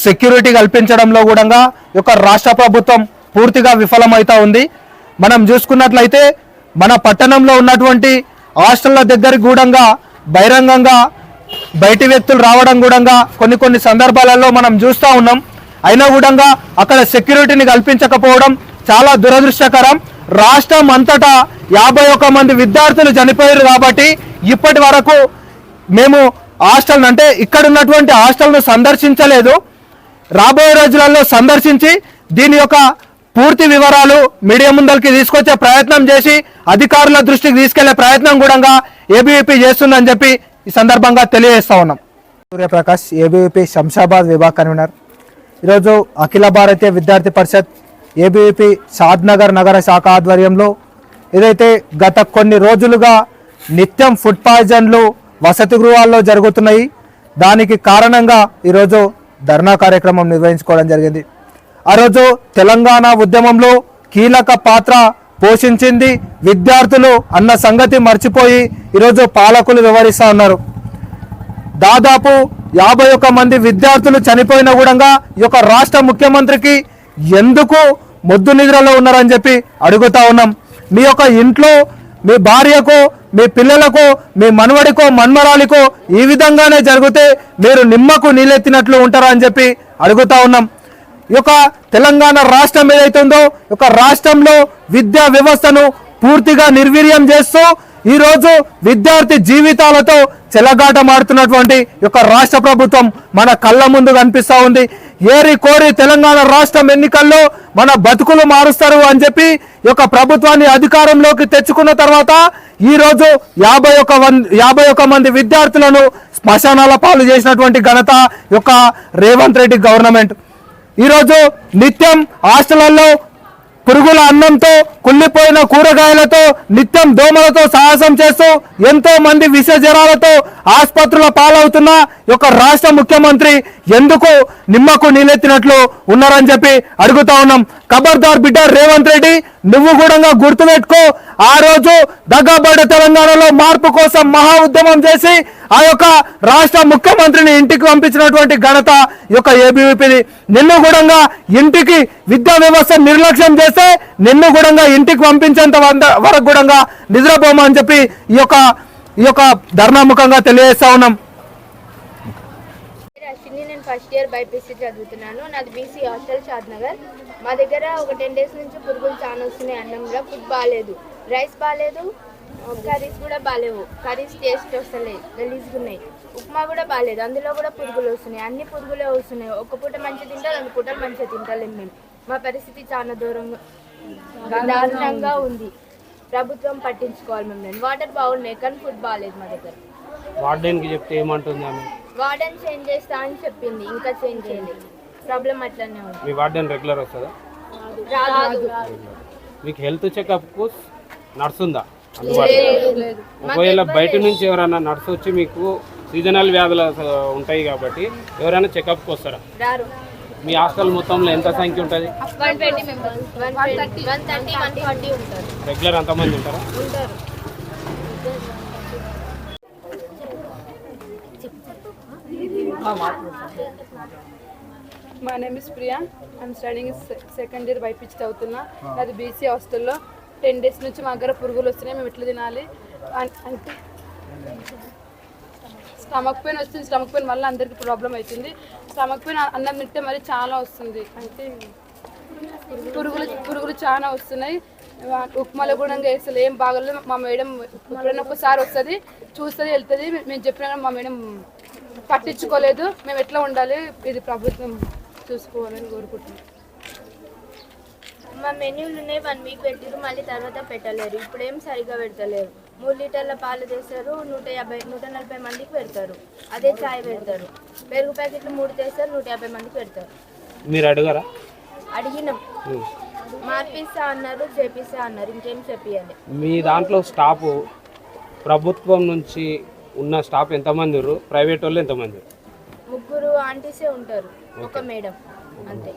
Security కల్పించడంలో కూడా యొక్క రాష్ట్ర ప్రభుత్వం పూర్తిగా విఫలమైతా ఉంది. మనం చూసుకున్నట్లయితే మన పట్టణంలో ఉన్నటువంటి హాస్టళ్ల దగ్గరికి కూడా బహిరంగంగా బయటి వ్యక్తులు రావడం కూడా కొన్ని సందర్భాలలో మనం చూస్తూ ఉన్నాం. అయినా కూడా అక్కడ సెక్యూరిటీని కల్పించకపోవడం చాలా దురదృష్టకరం. రాష్ట్రం అంతటా 51 మంది విద్యార్థులు చనిపోయారు కాబట్టి ఇప్పటి వరకు మేము హాస్టల్ అంటే ఇక్కడ ఉన్నటువంటి హాస్టల్ను సందర్శించలేదు. రాబోయే రోజులలో సందర్శించి దీని యొక్క పూర్తి వివరాలు మీడియా ముందరికి తీసుకొచ్చే ప్రయత్నం చేసి అధికారుల దృష్టికి తీసుకెళ్లే ప్రయత్నం కూడా ఏబీవీపీ చేస్తుందని చెప్పి ఈ సందర్భంగా తెలియజేస్తా ఉన్నాం. Suryaprakash, ABVP Shamshabad vibhag convener. ఈరోజు అఖిల భారతీయ విద్యార్థి పరిషత్ ఏబీవీపీ షాద్నగర్ నగర శాఖ ఆధ్వర్యంలో ఏదైతే గత కొన్ని రోజులుగా నిత్యం ఫుడ్ పాయిజన్లు వసతి గృహాల్లో జరుగుతున్నాయి, దానికి కారణంగా ఈరోజు ధర్నా కార్యక్రమం నిర్వహించుకోవడం జరిగింది. ఆ రోజు తెలంగాణ ఉద్యమంలో కీలక పాత్ర పోషించింది విద్యార్థులు అన్న సంగతి మర్చిపోయి ఈరోజు పాలకులు వివరిస్తూ ఉన్నారు. దాదాపు 51 మంది విద్యార్థులు చనిపోయిన కూడా ఈ యొక్క రాష్ట్ర ముఖ్యమంత్రికి ఎందుకు మొద్దు నిద్రలో ఉన్నారని చెప్పి అడుగుతా ఉన్నాం. మీ యొక్క ఇంట్లో మీ భార్యకు, మీ పిల్లలకు, మీ మనవడికో మన్మరాలికో ఈ విధంగానే జరిగితే మీరు నిమ్మకు నీళ్ళెత్తినట్లు ఉంటారా అని చెప్పి అడుగుతా ఉన్నాం. ఈ యొక్క తెలంగాణ రాష్ట్రం ఏదైతే ఉందో ఈ యొక్క రాష్ట్రంలో విద్యా వ్యవస్థను పూర్తిగా నిర్వీర్యం చేస్తూ ఈరోజు విద్యార్థి జీవితాలతో చెలగాటమాడుతున్నటువంటి యొక్క రాష్ట్ర ప్రభుత్వం మన కళ్ళ ముందు కనిపిస్తూ ఉంది. ఏరి కోరి తెలంగాణ రాష్ట్రం ఎన్నికల్లో మన బతుకులు మారుస్తారు అని చెప్పి ఈ యొక్క ప్రభుత్వాన్ని అధికారంలోకి తెచ్చుకున్న తర్వాత ఈరోజు 51 మంది విద్యార్థులను శ్మశానాల పాలు చేసినటువంటి ఘనత యొక్క రేవంత్ రెడ్డి గవర్నమెంట్. ఈరోజు నిత్యం హాస్టళ్లలో పురుగుల అన్నంతో, కుళ్ళిపోయిన కూరగాయలతో, నిత్యం దోమలతో సాహసం చేస్తూ ఎంతో మంది విష జ్వరాలతో ఆసుపత్రుల పాలవుతున్న యొక్క రాష్ట్ర ముఖ్యమంత్రి ఎందుకు నిమ్మకు నీళ్ళెత్తినట్లు ఉన్నారని చెప్పి అడుగుతా ఉన్నాం. ఖబర్దార్ బిడ్డ రేవంత్ రెడ్డి, నువ్వు కూడా గుర్తుపెట్టుకో, ఆ రోజు దగ్గబడ్డ తెలంగాణలో మార్పు కోసం మహా ఉద్యమం చేసి ఆ యొక్క రాష్ట్ర ముఖ్యమంత్రిని ఇంటికి పంపించినటువంటి ఘనత యొక్క ఏబీవీపీది. నిన్ను కూడా ఇంటికి విద్యా వ్యవస్థ నిర్లక్ష్యం చేస్తే నిన్ను కూడా ఇంటికి పంపించేంత వరకు కూడా నిద్రపోమని చెప్పి ఈ యొక్క ధర్నాముఖంగా తెలియజేస్తా ఉన్నాం. నేను ఫస్ట్ ఇయర్ బైపీసీ చదువుతున్నాను. నాది బీసీ హాస్టల్ షాద్నగర్. మా దగ్గర ఒక 10 days నుంచి పురుగులు చాలా వస్తున్నాయి. అన్నంలో ఫుడ్ బాగాలేదు, రైస్ బాగాలేదు, కర్రీస్ కూడా బాగాలేవు. కర్రీస్ టేస్ట్ వస్తలేదు, గలీజ్గా ఉన్నాయి. ఉప్మా కూడా బాగాలేదు, అందులో కూడా పురుగులు వస్తున్నాయి. అన్ని పురుగులే వస్తున్నాయి. ఒక పూట మంచిగా తింటా, 2 పూటలు మంచిగా తింటలేము మేము. మా పరిస్థితి చాలా దారుణంగా ఉంది. ప్రభుత్వం పట్టించుకోవాలి మేము. వాటర్ బాగున్నాయి కానీ ఫుడ్ బాగాలేదు మా దగ్గర. వార్డెన్కి చెప్తే ఏమంటుంది ఆమె? వార్డెన్ చేంజ్ చేస్తా అని చెప్పింది, ఇంకా చేంజ్ చేయలేదు. ప్రాబ్లం అట్లనే ఉంది. మీ వార్డెన్ రెగ్యులర్ వస్తుందా? రాదు. మీకు హెల్త్ చెకప్కు నర్స్ ఉందా? ఒకవేళ బయట నుంచి ఎవరైనా నర్స్ వచ్చి మీకు సీజనల్ వ్యాధులు ఉంటాయి కాబట్టి ఎవరైనా చెకప్కి వస్తారా? మీ హాస్టల్ మొత్తంలో ఎంత సంఖ్య ఉంటుంది? 120 members, 130, 140 ఉంటారు. రెగ్యులర్ అంతమంది ఉంటారా? ఉంటారు. My name is Priya. I'm studying second year BiPC చదువుతున్నా. అది బీసీ హాస్టల్లో 10 days నుంచి మా దగ్గర పురుగులు వస్తున్నాయి. మేము ఎట్లా తినాలి అంటే స్టమక్ పెయిన్ వస్తుంది. స్టమక్ పెయిన్ వల్ల అందరికీ ప్రాబ్లం అవుతుంది. స్టమక్ పెయిన్ అన్నం తింటే మరి చాలా వస్తుంది. అంటే పురుగులు చాలా వస్తున్నాయి. ఉప్మాలో కూడా వేస్తుంది, ఏం బాగలేదు. మా మేడం ఎప్పుడైనా ఒకసారి వస్తుంది, చూస్తుంది, వెళ్తుంది. మేము చెప్పినా మా మేడం పట్టించుకోలేదు. మేము ఎట్లా ఉండాలి, ఇది ప్రభుత్వం చూసుకోవాలని కోరుకుంటున్నాం. మా మెన్యూలు ఉన్నాయి 1 వీక్ పెట్టిరు, మళ్ళీ తర్వాత పెట్టలేరు. ఇప్పుడేం సరిగ్గా పెడతలేరు. 3 లీటర్ల పాలు తెస్తారు, 140 మందికి పెడతారు. అదే చాయ్ పెడతారు. పెరుగు ప్యాకెట్లు 3 తెస్తారు, 150 మందికి పెడతారు. మీరు అడగరా? అడిగినాం, మార్పిస్తా అన్నారు, చేపిస్తా అన్నారు, ఇంకేం చెప్పియాలి. మీ దాంట్లో స్టాఫ్ ప్రభుత్వం నుంచి ఉన్న స్టాఫ్ ఎంతమంది ఉన్నారు? ప్రైవేట్ వాళ్ళు ఎంతమంది? 3 ఆంటీసే ఉంటారు, ఒక మేడం అంతే.